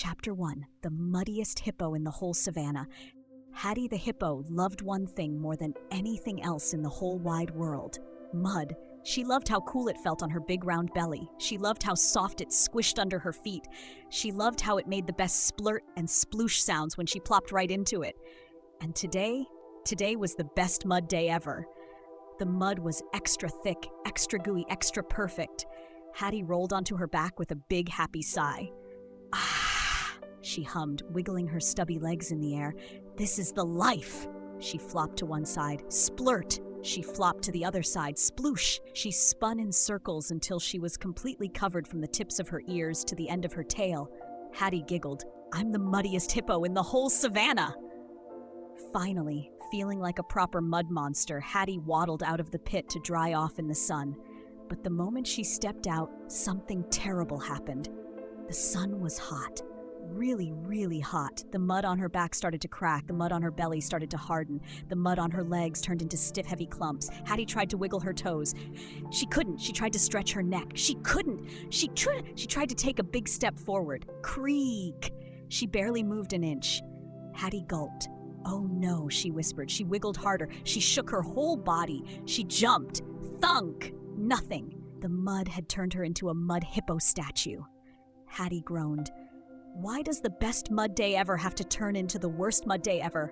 Chapter 1, The Muddiest Hippo in the Whole Savannah. Hattie the Hippo loved one thing more than anything else in the whole wide world: mud. She loved how cool it felt on her big round belly. She loved how soft it squished under her feet. She loved how it made the best splurt and sploosh sounds when she plopped right into it. And today was the best mud day ever. The mud was extra thick, extra gooey, extra perfect. Hattie rolled onto her back with a big happy sigh. Ah, she hummed, wiggling her stubby legs in the air. This is the life. She flopped to one side. Splurt. She flopped to the other side. Sploosh. She spun in circles until she was completely covered from the tips of her ears to the end of her tail. Hattie giggled. I'm the muddiest hippo in the whole savannah. Finally, feeling like a proper mud monster, Hattie waddled out of the pit to dry off in the sun. But the moment she stepped out, something terrible happened. The sun was hot. Really, really hot. The mud on her back started to crack. The mud on her belly started to harden. The mud on her legs turned into stiff, heavy clumps. Hattie tried to wiggle her toes. She couldn't. She tried to stretch her neck. She couldn't. She tried to take a big step forward. Creak. She barely moved an inch. Hattie gulped. Oh no, she whispered. She wiggled harder. She shook her whole body. She jumped. Thunk. Nothing. The mud had turned her into a mud hippo statue. Hattie groaned. Why does the best mud day ever have to turn into the worst mud day ever?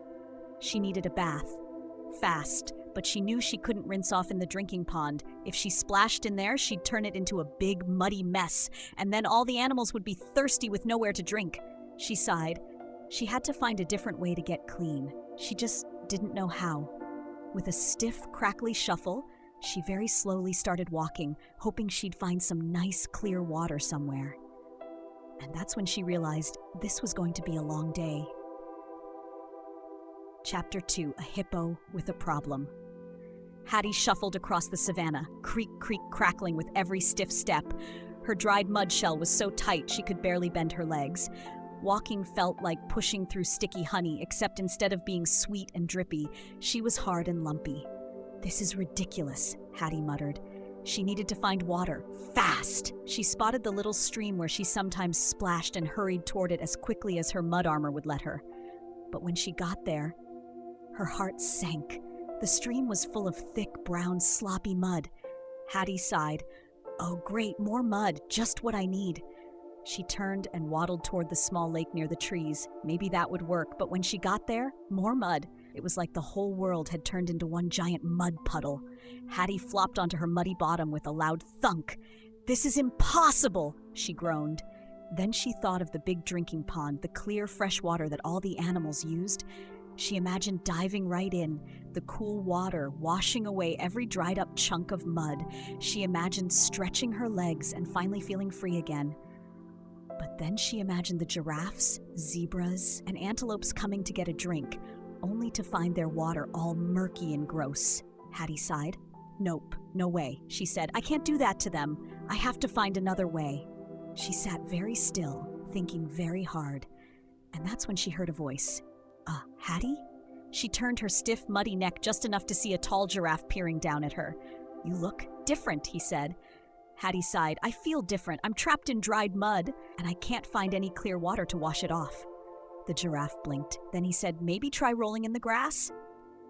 She needed a bath. Fast. But she knew she couldn't rinse off in the drinking pond. If she splashed in there, she'd turn it into a big, muddy mess, and then all the animals would be thirsty with nowhere to drink. She sighed. She had to find a different way to get clean. She just didn't know how. With a stiff, crackly shuffle, she very slowly started walking, hoping she'd find some nice, clear water somewhere. And that's when she realized this was going to be a long day. Chapter 2, A Hippo with a Problem. Hattie shuffled across the savannah, creak, creak, crackling with every stiff step. Her dried mud shell was so tight she could barely bend her legs. Walking felt like pushing through sticky honey, except instead of being sweet and drippy, she was hard and lumpy. This is ridiculous, Hattie muttered. She needed to find water, fast. She spotted the little stream where she sometimes splashed and hurried toward it as quickly as her mud armor would let her. But when she got there, her heart sank. The stream was full of thick, brown, sloppy mud. Hattie sighed. Oh, great, more mud, just what I need. She turned and waddled toward the small lake near the trees. Maybe that would work, but when she got there, more mud. It was like the whole world had turned into one giant mud puddle. Hattie flopped onto her muddy bottom with a loud thunk. This is impossible, she groaned. Then she thought of the big drinking pond, the clear, fresh water that all the animals used. She imagined diving right in, the cool water washing away every dried-up chunk of mud. She imagined stretching her legs and finally feeling free again. But then she imagined the giraffes, zebras, and antelopes coming to get a drink, only to find their water all murky and gross. Hattie sighed. Nope, no way, she said. I can't do that to them. I have to find another way. She sat very still, thinking very hard. And that's when she heard a voice. Hattie? She turned her stiff, muddy neck just enough to see a tall giraffe peering down at her. You look different, he said. Hattie sighed. I feel different. I'm trapped in dried mud, and I can't find any clear water to wash it off. The giraffe blinked. Then he said, maybe try rolling in the grass?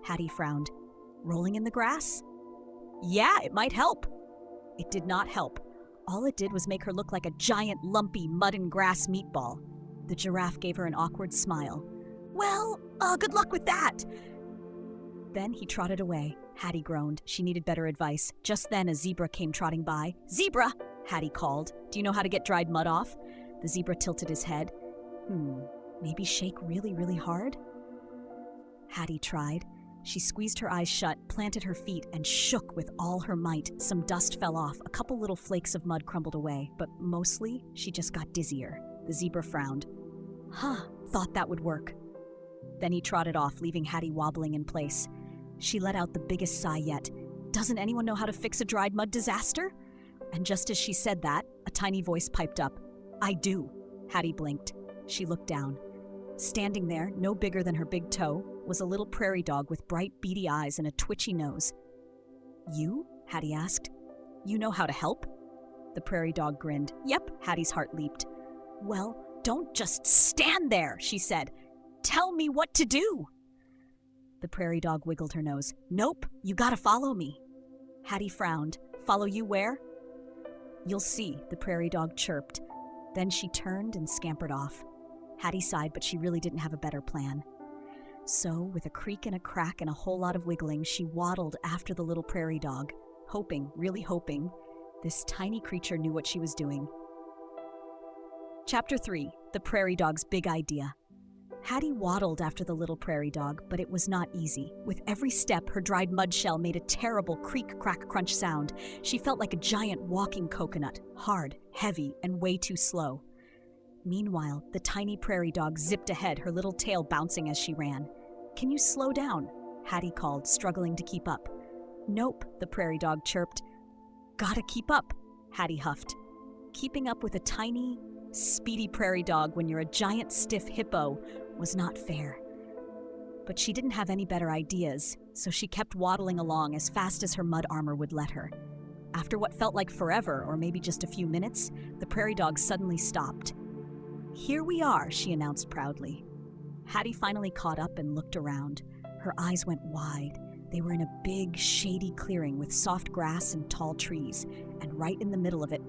Hattie frowned. Rolling in the grass? Yeah, it might help. It did not help. All it did was make her look like a giant, lumpy mud and grass meatball. The giraffe gave her an awkward smile. Well, good luck with that. Then he trotted away. Hattie groaned. She needed better advice. Just then, a zebra came trotting by. Zebra, Hattie called. Do you know how to get dried mud off? The zebra tilted his head. Maybe shake really, really hard? Hattie tried. She squeezed her eyes shut, planted her feet, and shook with all her might. Some dust fell off. A couple little flakes of mud crumbled away. But mostly, she just got dizzier. The zebra frowned. Thought that would work. Then he trotted off, leaving Hattie wobbling in place. She let out the biggest sigh yet. Doesn't anyone know how to fix a dried mud disaster? And just as she said that, a tiny voice piped up. I do. Hattie blinked. She looked down. Standing there, no bigger than her big toe, was a little prairie dog with bright, beady eyes and a twitchy nose. You? Hattie asked. You know how to help? The prairie dog grinned. Yep, Hattie's heart leaped. Well, Don't just stand there, she said. Tell me what to do. The prairie dog wiggled her nose. Nope, you gotta follow me. Hattie frowned. Follow you where? You'll see, the prairie dog chirped. Then she turned and scampered off. Hattie sighed, but she really didn't have a better plan. So, with a creak and a crack and a whole lot of wiggling, she waddled after the little prairie dog, hoping, really hoping, this tiny creature knew what she was doing. Chapter 3, The Prairie Dog's Big Idea. Hattie waddled after the little prairie dog, but it was not easy. With every step, her dried mud shell made a terrible creak, crack, crunch sound. She felt like a giant walking coconut, hard, heavy, and way too slow. Meanwhile, the tiny prairie dog zipped ahead, her little tail bouncing as she ran. Can you slow down? Hattie called, struggling to keep up. Nope, the prairie dog chirped. Gotta keep up, Hattie huffed. Keeping up with a tiny, speedy prairie dog when you're a giant, stiff hippo was not fair. But she didn't have any better ideas, so she kept waddling along as fast as her mud armor would let her. After what felt like forever, or maybe just a few minutes, the prairie dog suddenly stopped. Here we are, she announced proudly. Hattie finally caught up and looked around. Her eyes went wide. They were in a big, shady clearing with soft grass and tall trees, and right in the middle of it,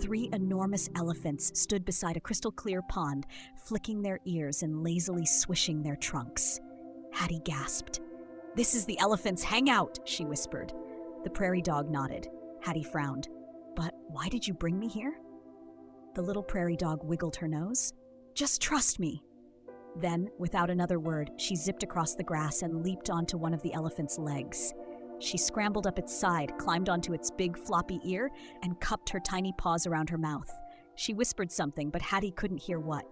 3 enormous elephants stood beside a crystal-clear pond, flicking their ears and lazily swishing their trunks. Hattie gasped. This is the elephants' hangout, she whispered. The prairie dog nodded. Hattie frowned. But why did you bring me here? The little prairie dog wiggled her nose. Just trust me. Then, without another word, she zipped across the grass and leaped onto one of the elephant's legs. She scrambled up its side, climbed onto its big floppy ear, and cupped her tiny paws around her mouth. She whispered something, but Hattie couldn't hear what.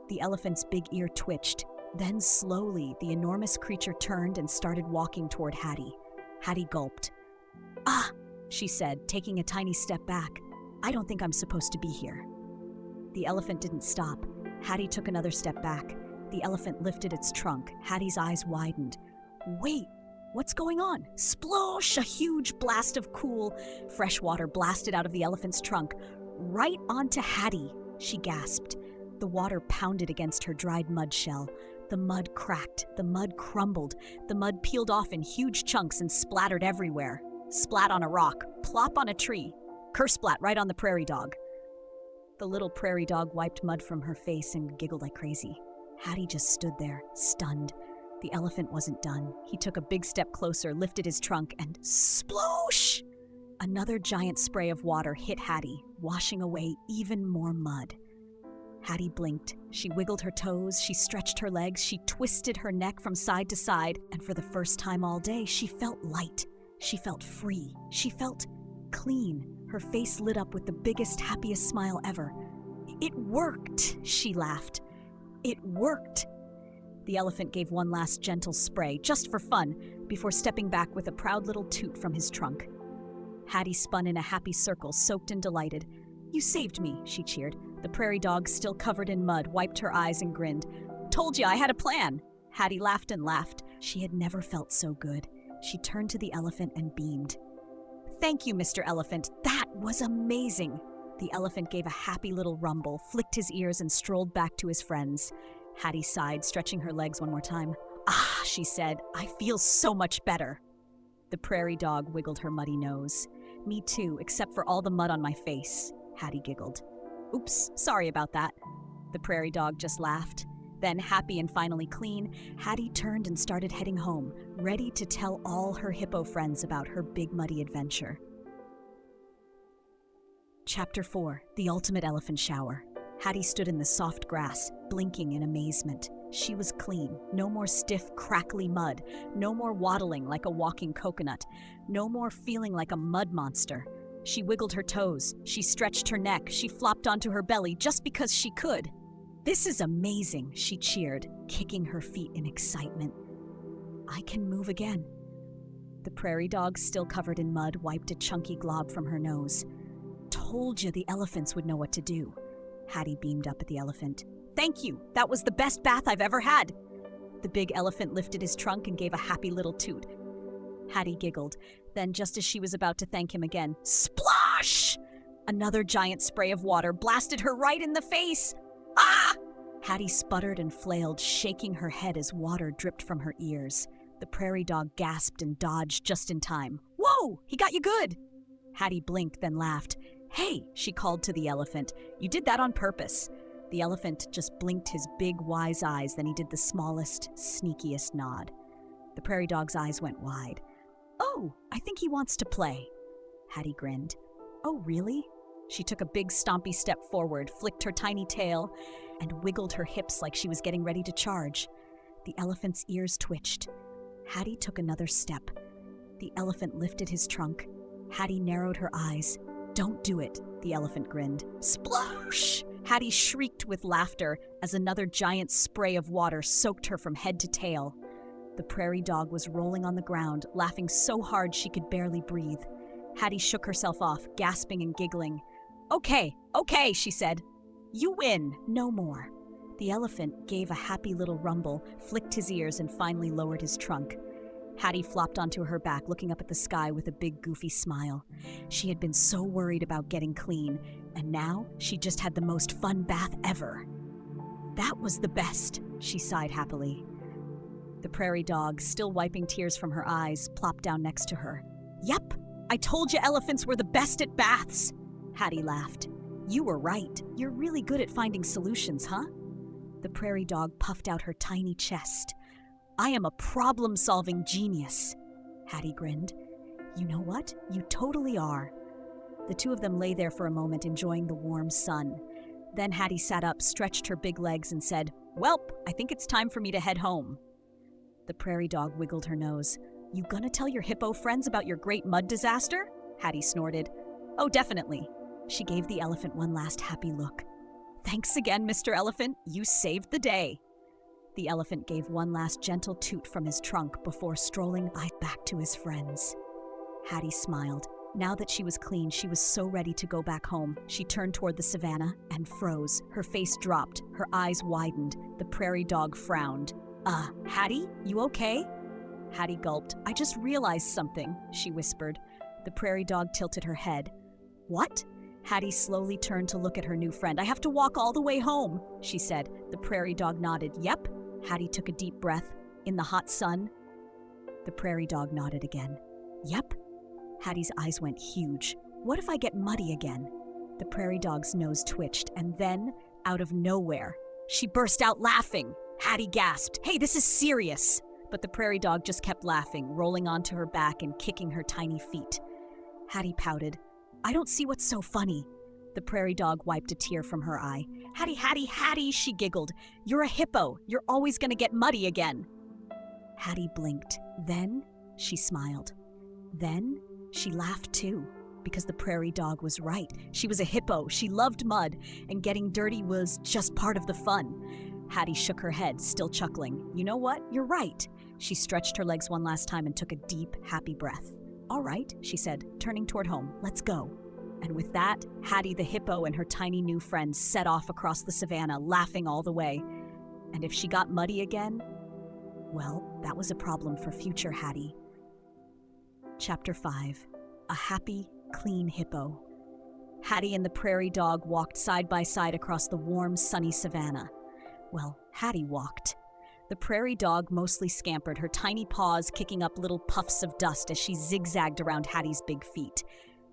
The elephant's big ear twitched. Then slowly, the enormous creature turned and started walking toward Hattie. Hattie gulped. Ah, she said, taking a tiny step back. I don't think I'm supposed to be here. The elephant didn't stop. Hattie took another step back. The elephant lifted its trunk. Hattie's eyes widened. Wait! What's going on? Sploosh! A huge blast of cool, fresh water blasted out of the elephant's trunk. Right onto Hattie, she gasped. The water pounded against her dried mud shell. The mud cracked. The mud crumbled. The mud peeled off in huge chunks and splattered everywhere. Splat on a rock. Plop on a tree. Kersplat right on the prairie dog. The little prairie dog wiped mud from her face and giggled like crazy. Hattie just stood there, stunned. The elephant wasn't done. He took a big step closer, lifted his trunk, and sploosh! Another giant spray of water hit Hattie, washing away even more mud. Hattie blinked. She wiggled her toes, she stretched her legs, she twisted her neck from side to side, and for the first time all day, she felt light. She felt free. She felt clean. Her face lit up with the biggest, happiest smile ever. It worked, she laughed. It worked. The elephant gave one last gentle spray, just for fun, before stepping back with a proud little toot from his trunk. Hattie spun in a happy circle, soaked and delighted. You saved me, she cheered. The prairie dog, still covered in mud, wiped her eyes and grinned. Told you I had a plan. Hattie laughed and laughed. She had never felt so good. She turned to the elephant and beamed. Thank you, Mr. Elephant. That was amazing. The elephant gave a happy little rumble, flicked his ears, and strolled back to his friends. Hattie sighed, stretching her legs one more time. Ah, she said, I feel so much better. The prairie dog wiggled her muddy nose. Me too, except for all the mud on my face, Hattie giggled. Oops, sorry about that. The prairie dog just laughed. Then, happy and finally clean, Hattie turned and started heading home, ready to tell all her hippo friends about her big muddy adventure. Chapter 4, The Ultimate Elephant Shower. Hattie stood in the soft grass, blinking in amazement. She was clean. No more stiff, crackly mud. No more waddling like a walking coconut. No more feeling like a mud monster. She wiggled her toes. She stretched her neck. She flopped onto her belly just because she could. This is amazing, she cheered, kicking her feet in excitement. I can move again. The prairie dog, still covered in mud, wiped a chunky glob from her nose. Told you the elephants would know what to do. Hattie beamed up at the elephant. Thank you. That was the best bath I've ever had. The big elephant lifted his trunk and gave a happy little toot. Hattie giggled. Then, just as she was about to thank him again, splash! Another giant spray of water blasted her right in the face. Ah! Hattie sputtered and flailed, shaking her head as water dripped from her ears. The prairie dog gasped and dodged just in time. Whoa! He got you good! Hattie blinked, then laughed. Hey, she called to the elephant. You did that on purpose. The elephant just blinked his big, wise eyes, then he did the smallest, sneakiest nod. The prairie dog's eyes went wide. Oh, I think he wants to play. Hattie grinned. Oh, really? She took a big stompy step forward, flicked her tiny tail, and wiggled her hips like she was getting ready to charge. The elephant's ears twitched. Hattie took another step. The elephant lifted his trunk. Hattie narrowed her eyes. Don't do it, the elephant grinned. Sploosh! Hattie shrieked with laughter as another giant spray of water soaked her from head to tail. The prairie dog was rolling on the ground, laughing so hard she could barely breathe. Hattie shook herself off, gasping and giggling. Okay, she said. You win, no more. The elephant gave a happy little rumble, flicked his ears, and finally lowered his trunk. Hattie flopped onto her back, looking up at the sky with a big, goofy smile. She had been so worried about getting clean, and now she just had the most fun bath ever. That was the best, she sighed happily. The prairie dog, still wiping tears from her eyes, plopped down next to her. Yep, I told you elephants were the best at baths, Hattie laughed. You were right. You're really good at finding solutions, huh? The prairie dog puffed out her tiny chest. I am a problem-solving genius, Hattie grinned. You know what? You totally are. The two of them lay there for a moment, enjoying the warm sun. Then Hattie sat up, stretched her big legs, and said, Welp, I think it's time for me to head home. The prairie dog wiggled her nose. You gonna tell your hippo friends about your great mud disaster? Hattie snorted. Oh, definitely. She gave the elephant one last happy look. Thanks again, Mr. Elephant. You saved the day. The elephant gave one last gentle toot from his trunk before strolling back to his friends. Hattie smiled. Now that she was clean, she was so ready to go back home. She turned toward the savanna and froze. Her face dropped. Her eyes widened. The prairie dog frowned. Hattie, you okay? Hattie gulped. I just realized something, she whispered. The prairie dog tilted her head. What? Hattie slowly turned to look at her new friend. I have to walk all the way home, she said. The prairie dog nodded. Yep. Hattie took a deep breath. In the hot sun? The prairie dog nodded again. Yep. Hattie's eyes went huge. What if I get muddy again? The prairie dog's nose twitched, and then, out of nowhere, she burst out laughing. Hattie gasped. Hey, this is serious. But the prairie dog just kept laughing, rolling onto her back and kicking her tiny feet. Hattie pouted. I don't see what's so funny. The prairie dog wiped a tear from her eye. Hattie, she giggled. You're a hippo. You're always gonna get muddy again. Hattie blinked. Then she smiled. Then she laughed too, because the prairie dog was right. She was a hippo. She loved mud, and getting dirty was just part of the fun. Hattie shook her head, still chuckling. You know what? You're right. She stretched her legs one last time and took a deep, happy breath. All right, she said, turning toward home. Let's go. And with that, Hattie the hippo and her tiny new friends set off across the savanna, laughing all the way. And if she got muddy again, well, that was a problem for future Hattie. Chapter 5. A Happy, Clean Hippo. Hattie and the prairie dog walked side by side across the warm, sunny savanna. Well, Hattie walked. The prairie dog mostly scampered, her tiny paws kicking up little puffs of dust as she zigzagged around Hattie's big feet.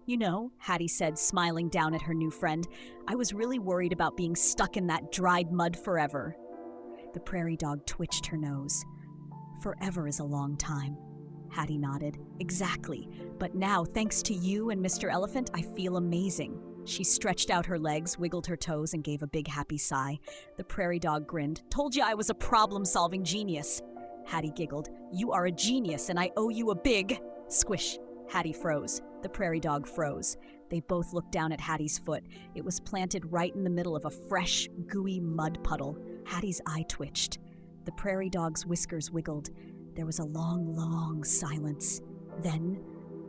You know, Hattie said, smiling down at her new friend, I was really worried about being stuck in that dried mud forever. The prairie dog twitched her nose. Forever is a long time. Hattie nodded. Exactly. But now, thanks to you and Mr. Elephant, I feel amazing. She stretched out her legs, wiggled her toes, and gave a big happy sigh. The prairie dog grinned. Told you I was a problem-solving genius. Hattie giggled. You are a genius, and I owe you a big... Squish. Hattie froze. The prairie dog froze. They both looked down at Hattie's foot. It was planted right in the middle of a fresh, gooey mud puddle. Hattie's eye twitched. The prairie dog's whiskers wiggled. There was a long, long silence. Then,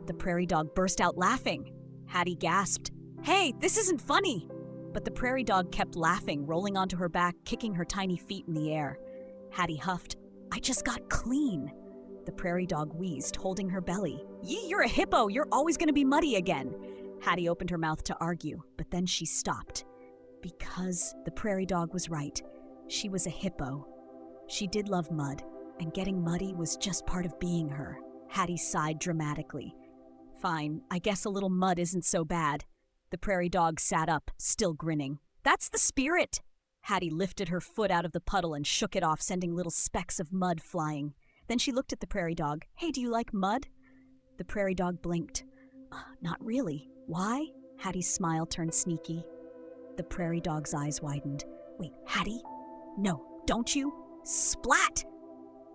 the prairie dog burst out laughing. Hattie gasped. Hey, this isn't funny! But the prairie dog kept laughing, rolling onto her back, kicking her tiny feet in the air. Hattie huffed. I just got clean. The prairie dog wheezed, holding her belly. Yee, you're a hippo. You're always going to be muddy again. Hattie opened her mouth to argue, but then she stopped. Because the prairie dog was right. She was a hippo. She did love mud, and getting muddy was just part of being her. Hattie sighed dramatically. Fine, I guess a little mud isn't so bad. The prairie dog sat up, still grinning. That's the spirit! Hattie lifted her foot out of the puddle and shook it off, sending little specks of mud flying. Then she looked at the prairie dog. Hey, do you like mud? The prairie dog blinked. Not really. Why? Hattie's smile turned sneaky. The prairie dog's eyes widened. Wait, Hattie? No, don't you? Splat!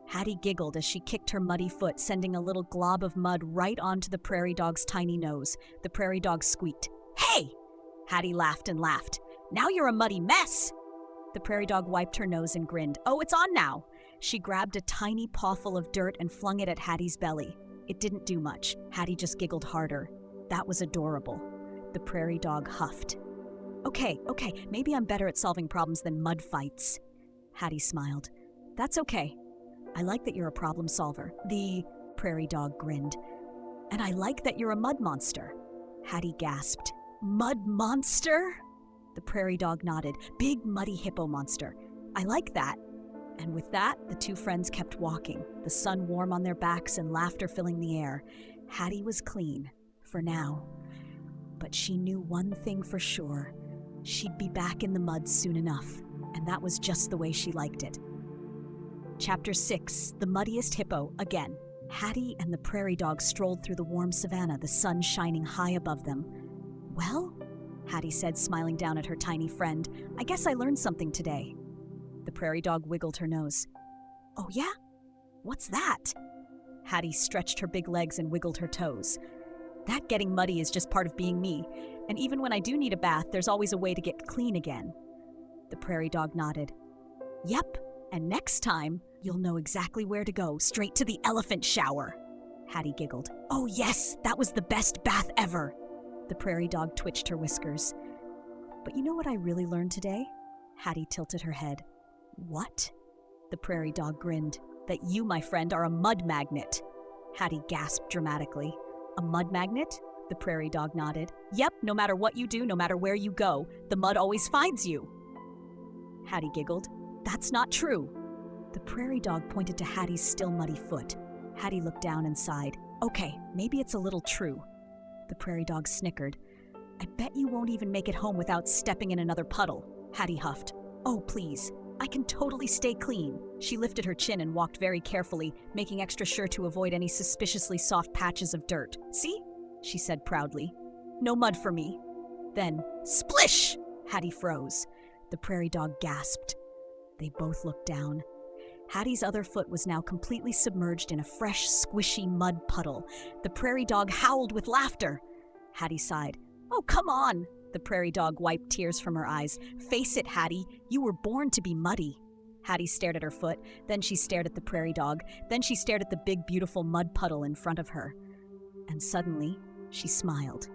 Hattie giggled as she kicked her muddy foot, sending a little glob of mud right onto the prairie dog's tiny nose. The prairie dog squeaked. Hey! Hattie laughed and laughed. Now you're a muddy mess! The prairie dog wiped her nose and grinned. Oh, it's on now! She grabbed a tiny pawful of dirt and flung it at Hattie's belly. It didn't do much. Hattie just giggled harder. That was adorable. The prairie dog huffed. Okay, maybe I'm better at solving problems than mud fights. Hattie smiled. That's okay. I like that you're a problem solver. The prairie dog grinned. And I like that you're a mud monster. Hattie gasped. Mud monster? The prairie dog nodded. Big muddy hippo monster. I like that. And with that, the two friends kept walking, the sun warm on their backs and laughter filling the air. Hattie was clean, for now. But she knew one thing for sure. She'd be back in the mud soon enough, and that was just the way she liked it. Chapter 6, The Muddiest Hippo, again. Hattie and the prairie dog strolled through the warm savanna, the sun shining high above them. Well, Hattie said, smiling down at her tiny friend, I guess I learned something today. The prairie dog wiggled her nose. Oh yeah? What's that? Hattie stretched her big legs and wiggled her toes. That getting muddy is just part of being me, and even when I do need a bath, there's always a way to get clean again. The prairie dog nodded. Yep, and next time, you'll know exactly where to go, straight to the elephant shower. Hattie giggled. Oh yes, that was the best bath ever. The prairie dog twitched her whiskers. But you know what I really learned today? Hattie tilted her head. What? The prairie dog grinned. That you, my friend, are a mud magnet. Hattie gasped dramatically. A mud magnet? The prairie dog nodded. Yep, no matter what you do, no matter where you go, the mud always finds you. Hattie giggled. That's not true. The prairie dog pointed to Hattie's still muddy foot. Hattie looked down and sighed. Okay, maybe it's a little true. The prairie dog snickered. I bet you won't even make it home without stepping in another puddle. Hattie huffed. Oh, please. I can totally stay clean. She lifted her chin and walked very carefully, making extra sure to avoid any suspiciously soft patches of dirt. See? She said proudly. No mud for me. Then, splish! Hattie froze. The prairie dog gasped. They both looked down. Hattie's other foot was now completely submerged in a fresh, squishy mud puddle. The prairie dog howled with laughter. Hattie sighed. Oh, come on! The prairie dog wiped tears from her eyes. Face it, Hattie, you were born to be muddy. Hattie stared at her foot, then she stared at the prairie dog, then she stared at the big, beautiful mud puddle in front of her. And suddenly, she smiled.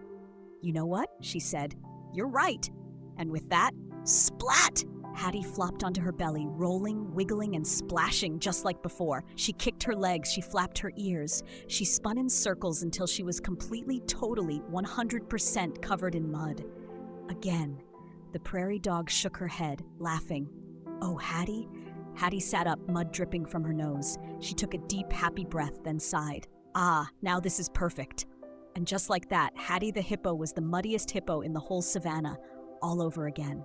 You know what? She said. You're right. And with that, splat! Hattie flopped onto her belly, rolling, wiggling, and splashing just like before. She kicked her legs, she flapped her ears. She spun in circles until she was completely, totally, 100% covered in mud. Again, the prairie dog shook her head, laughing. Oh, Hattie? Hattie sat up, mud dripping from her nose. She took a deep, happy breath, then sighed. Ah, now this is perfect. And just like that, Hattie the Hippo was the muddiest hippo in the whole savanna, all over again.